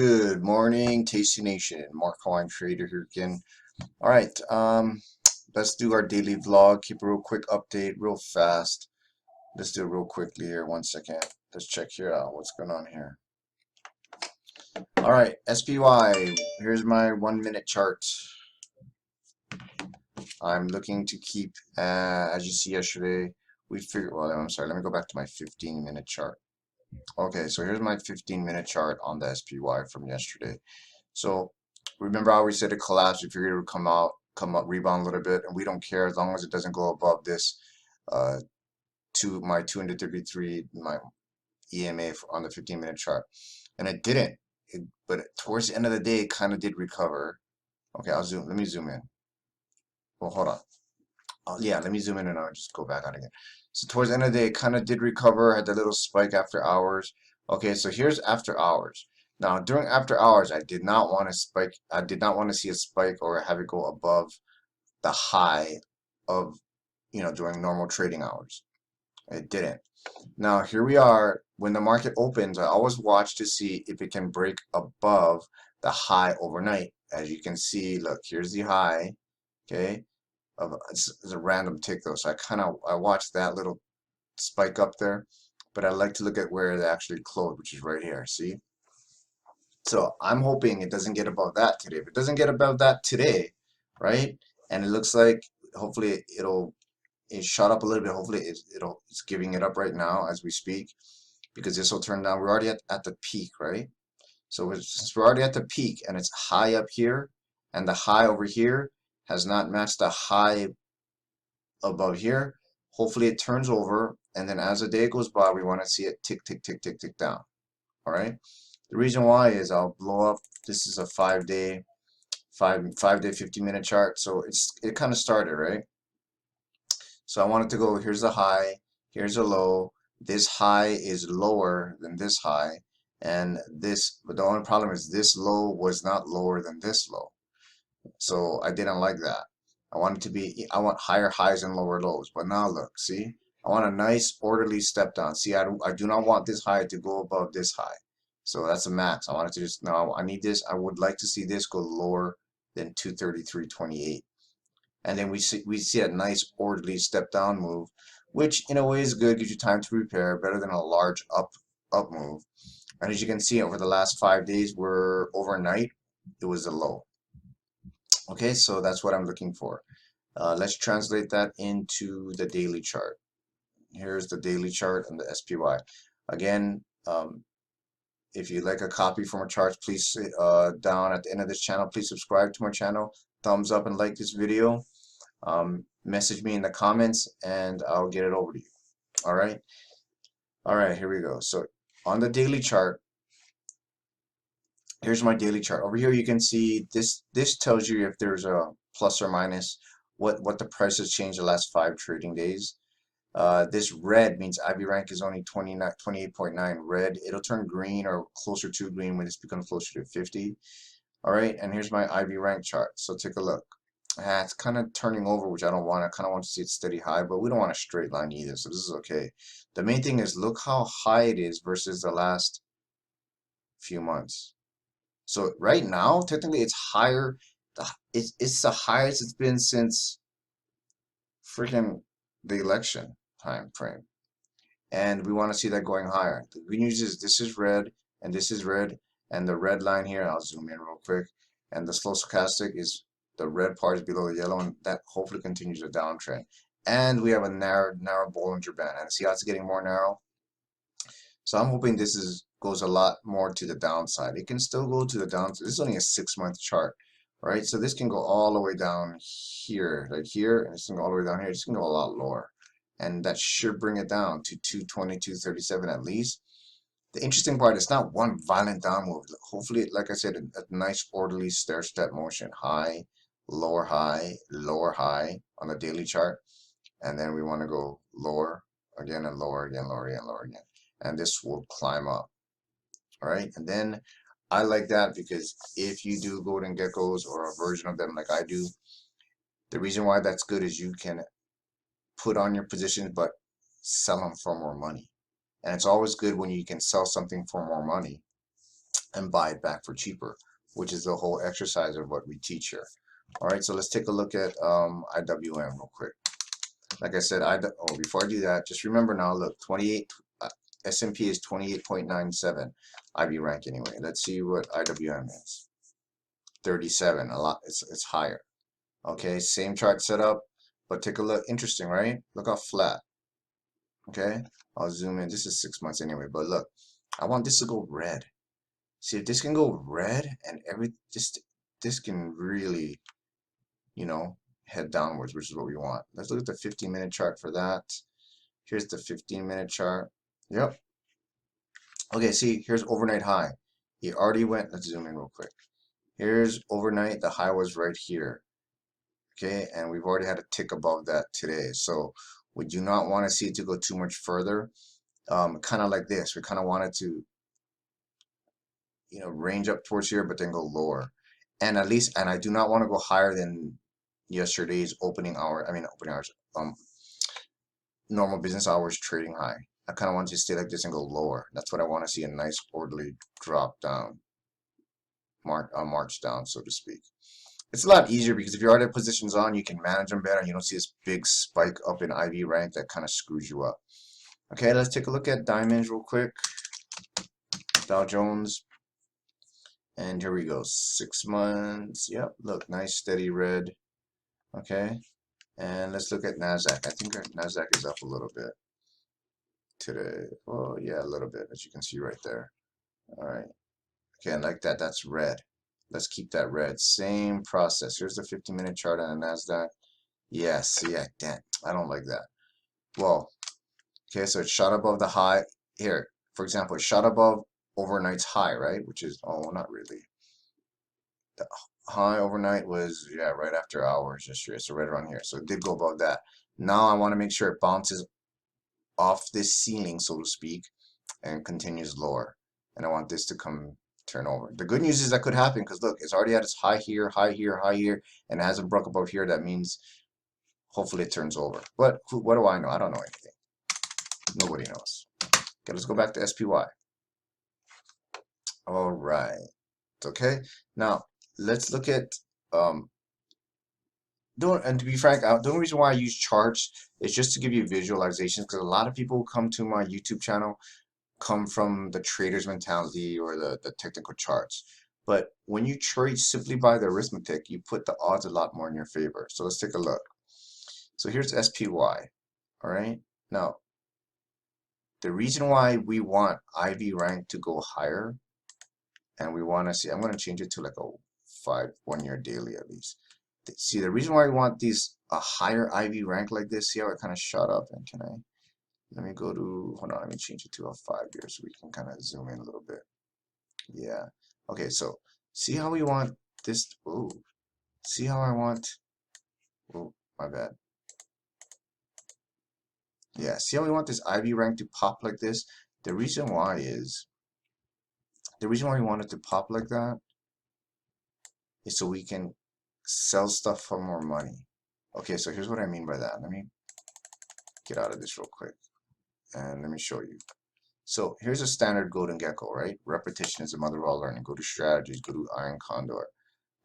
Good morning, Tasty Nation. Mark Hawaiian Trader here again. All right, let's do our daily vlog. Keep a real quick update, real fast. Let's do it real quickly here. 1 second. Let's check here out what's going on here. All right, SPY. Here's my 1 minute chart. I'm looking to keep, as you see yesterday, we figured. Well, I'm sorry. Let me go back to my 15-minute chart. Okay, so here's my 15-minute chart on the SPY from yesterday. So remember how we said it collapsed, we figured it would come up, rebound a little bit, and we don't care as long as it doesn't go above this to my 233, my EMA on the 15-minute chart. And it didn't. But towards the end of the day, it kind of did recover. Okay, let me zoom in. Well, hold on. Yeah, let me zoom in and I'll just go back out again. So towards the end of the day, it kind of did recover, had the little spike after hours. Okay, so here's after hours. Now, during after hours, I did not want to spike. I did not want to see a spike or have it go above the high of, during normal trading hours. It didn't. Now, here we are. When the market opens, I always watch to see if it can break above the high overnight. As you can see, look, here's the high. Okay. It's a random tick though, so I watched that little spike up there, but I like to look at where it actually closed, which is right here. See, so I'm hoping it doesn't get above that today. If it doesn't get above that today, right, and it looks like hopefully it shot up a little bit. Hopefully it's giving it up right now as we speak, because this will turn down. We're already at the peak, right? So since we're already at the peak and it's high up here, and the high over here has not matched the high above here. Hopefully it turns over, and then as the day goes by, we want to see it tick, tick, tick, tick, tick down. All right. The reason why is I'll blow up. This is a 5-day, 15-minute chart. So it kind of started, right? So I wanted to go, here's the high, here's a low. This high is lower than this high, and but the only problem is this low was not lower than this low. So I didn't like that. I want higher highs and lower lows. But now look, see, I want a nice orderly step down. See, I do not want this high to go above this high. So that's a max. I want it to just, no, I need this. I would like to see this go lower than 233.28. And then we see a nice orderly step down move, which in a way is good, gives you time to prepare, better than a large up move. And as you can see, over the last 5 days, we're overnight, it was a low. Okay, so that's what I'm looking for. Let's translate that into the daily chart. Here's the daily chart and the SPY. Again, if you'd like a copy from our charts, please down at the end of this channel, please subscribe to my channel, thumbs up and like this video. Message me in the comments and I'll get it over to you. All right. All right, here we go. So on the daily chart, here's my daily chart. Over here you can see this tells you if there's a plus or minus what the price has changed the last 5 trading days. This red means IV rank is only 28.9 red. It'll turn green or closer to green when it's become closer to 50. All right, and here's my IV rank chart. So take a look. It's kind of turning over, which I don't want. I kind of want to see it steady high, but we don't want a straight line either, so this is okay. The main thing is look how high it is versus the last few months. So right now, technically, it's higher. It's the highest it's been since freaking the election time frame, and we want to see that going higher. The good news is this is red and this is red, and the red line here, I'll zoom in real quick, and the slow stochastic is the red part is below the yellow, and that hopefully continues a downtrend. And we have a narrow Bollinger Band, and see how it's getting more narrow. So I'm hoping this goes a lot more to the downside. It can still go to the downside. This is only a 6-month chart, right? So this can go all the way down here, like here, and this can go all the way down here. This can go a lot lower, and that should bring it down to 220, 237 at least. The interesting part, it's not one violent down move. Hopefully, like I said, a nice orderly stair-step motion. High, lower high on the daily chart. And then we want to go lower again and lower again, lower again, lower again. And this will climb up. All right. And then I like that because if you do golden geckos or a version of them like I do, the reason why that's good is you can put on your positions but sell them for more money. And it's always good when you can sell something for more money. and buy it back for cheaper, which is the whole exercise of what we teach here. All right, so let's take a look at IWM real quick. Like I said, before I do that, just remember now, look, 28, S&P is 28.97, IB rank anyway. Let's see what IWM is. 37, a lot, it's higher. Okay, same chart setup, but take a look, interesting, right? Look how flat. Okay, I'll zoom in. This is 6 months anyway, but look, I want this to go red. See, if this can go red and this can really, you know, head downwards, which is what we want. Let's look at the 15-minute chart for that. Here's the 15-minute chart. Yep. Okay, see, here's overnight high. He already went, let's zoom in real quick. Here's overnight, the high was right here. Okay, and we've already had a tick above that today. So we do not want to see it to go too much further. Kind of like this. We kind of want it to, you know, range up towards here, but then go lower. And at least, and I do not want to go higher than yesterday's opening hour. I mean, opening hours, normal business hours trading high. I kind of want it to stay like this and go lower. That's what I want to see, a nice orderly drop down, march down, so to speak. It's a lot easier because if you already have positions on, you can manage them better and you don't see this big spike up in IB rank that kind of screws you up. Okay, let's take a look at diamonds real quick. Dow Jones. And here we go, 6 months. Yep, look, nice steady red. Okay, and let's look at NASDAQ. I think our NASDAQ is up a little bit today. Oh, yeah, a little bit, as you can see right there. All right. Okay, and like that, that's red. Let's keep that red. Same process. Here's the 15-minute chart on the NASDAQ. Yes, yeah, damn, I don't like that. Well, okay, so it shot above the high. Here, for example, it shot above overnight's high, right? Which is, oh, not really. The high overnight was, yeah, right after hours yesterday, so right around here. So it did go above that. Now I want to make sure it bounces off this ceiling, so to speak, and continues lower. And I want this to turn over. The good news is that could happen because look, it's already at its high here, high here, high here, and it hasn't broke above here. That means hopefully it turns over. But what do I know? I don't know anything. Nobody knows. Okay, let's go back to SPY. All right. Okay. Now let's look at and to be frank, the only reason why I use charts is just to give you visualizations, because a lot of people who come to my YouTube channel come from the trader's mentality or the technical charts. But when you trade simply by the arithmetic, you put the odds a lot more in your favor. So let's take a look. So here's SPY. All right. Now, the reason why we want IV rank to go higher, and we want to see, I'm going to change it to like a 1-year daily at least. See, the reason why we want a higher IV rank like this, see how it kind of shot up, and let me go to, hold on, let me change it to a 5-year so we can kind of zoom in a little bit. Yeah. Okay, so see how we want this, ooh, see how I want, oh, my bad. Yeah, see how we want this IV rank to pop like this? The reason why we want it to pop like that is so we can sell stuff for more money. Okay, so here's what I mean by that. Let me get out of this real quick and let me show you. So here's a standard golden gecko, right? Repetition is the mother of all learning. Go to strategies, go to iron condor,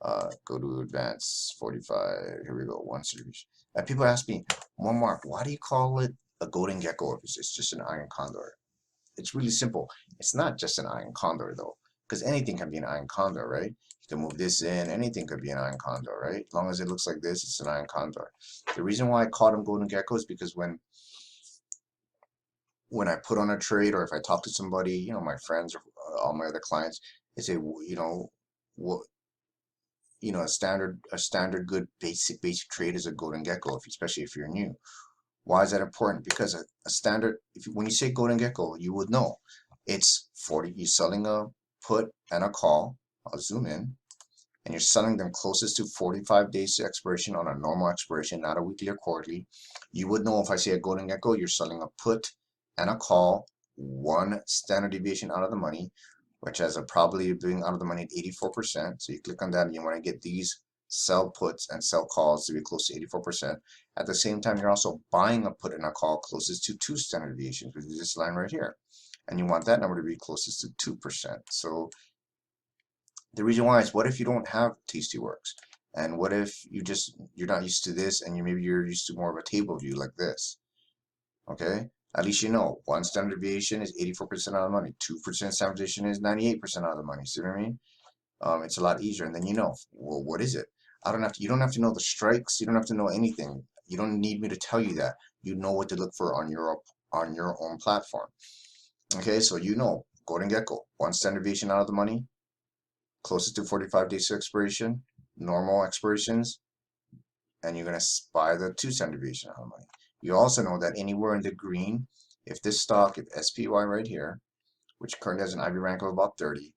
go to advanced 45. Here we go, 1 series. And people ask me, well, Mark, why do you call it a golden gecko if it's just an iron condor? It's really simple. It's not just an iron condor though, because anything can be an iron condor, right? You can move this in, anything could be an iron condor, right? As long as it looks like this, it's an iron condor. The reason why I call them golden geckos is because when I put on a trade, or if I talk to somebody, you know, my friends or all my other clients, they say, you know, what, you know, a standard good basic trade is a golden gecko, especially if you're new. Why is that important? Because a standard, when you say golden gecko, you would know it's 40. You're selling a put and a call. I'll zoom in, and you're selling them closest to 45 days to expiration on a normal expiration, not a weekly or quarterly. You would know if I say a golden gecko, you're selling a put and a call, 1 standard deviation out of the money, which has a probability of being out of the money at 84%. So you click on that and you want to get these sell puts and sell calls to be close to 84%. At the same time, you're also buying a put and a call closest to 2 standard deviations, which is this line right here. And you want that number to be closest to 2%. So The reason why is, what if you don't have Tastyworks? And what if you're not used to this, and maybe you're used to more of a table view like this? Okay, at least you know one standard deviation is 84% of the money, 2% standard deviation is 98% of the money. See what I mean? It's a lot easier, and then you know, well, what is it? You don't have to know the strikes. You don't have to know anything. You don't need me to tell you that. You know what to look for on your own platform. Okay, so you know, Golden Gecko, one standard deviation out of the money, closest to 45 days to expiration, normal expirations, and you're going to buy the 2 standard deviation out of the money. You also know that anywhere in the green, if this stock, if SPY right here, which currently has an IV rank of about 30,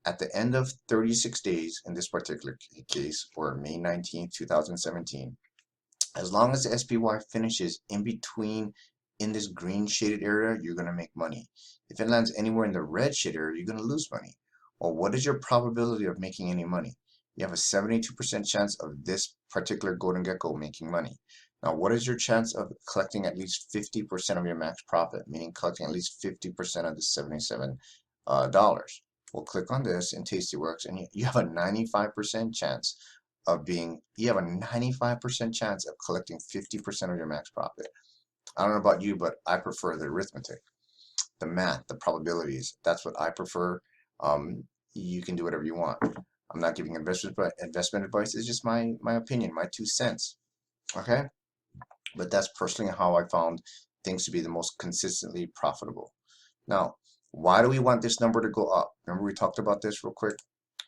at the end of 36 days in this particular case, or May 19th, 2017, as long as the SPY finishes in between in this green shaded area, you're going to make money. If it lands anywhere in the red shaded area, you're going to lose money. Well, what is your probability of making any money? You have a 72% chance of this particular Golden Gecko making money. Now, what is your chance of collecting at least 50% of your max profit, meaning collecting at least 50% of the $77? We'll click on this in Tastyworks, and you have a 95% chance of you have a 95% chance of collecting 50% of your max profit. I don't know about you, but I prefer the arithmetic, the math, the probabilities. That's what I prefer. You can do whatever you want. I'm not giving investment advice. It's just my opinion, my 2 cents. Okay? But that's personally how I found things to be the most consistently profitable. Now, why do we want this number to go up? Remember we talked about this real quick?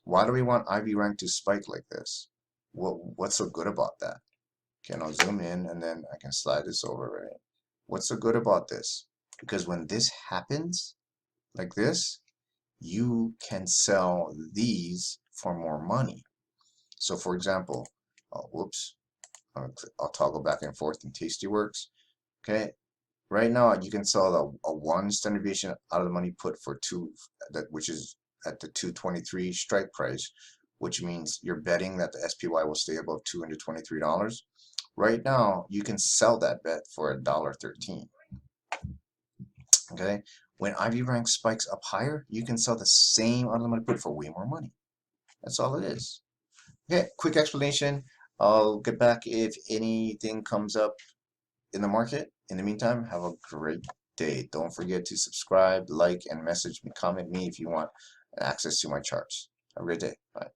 Why do we want IV rank to spike like this? What's so good about that? Okay, I'll zoom in, and then I can slide this over, right? What's so good about this? Because when this happens, like this, you can sell these for more money. So for example, whoops, I'll toggle back and forth in Tastyworks. Okay, right now you can sell a 1 standard deviation out of the money put for 2, which is at the 223 strike price, which means you're betting that the SPY will stay above $223. Right now you can sell that bet for $1.13. Okay, when IV rank spikes up higher, you can sell the same out of the money put for way more money. That's all it is. Okay, quick explanation. I'll get back if anything comes up in the market. In the meantime, have a great day. Don't forget to subscribe, like, and message me, comment me if you want access to my charts. Have a great day. Bye.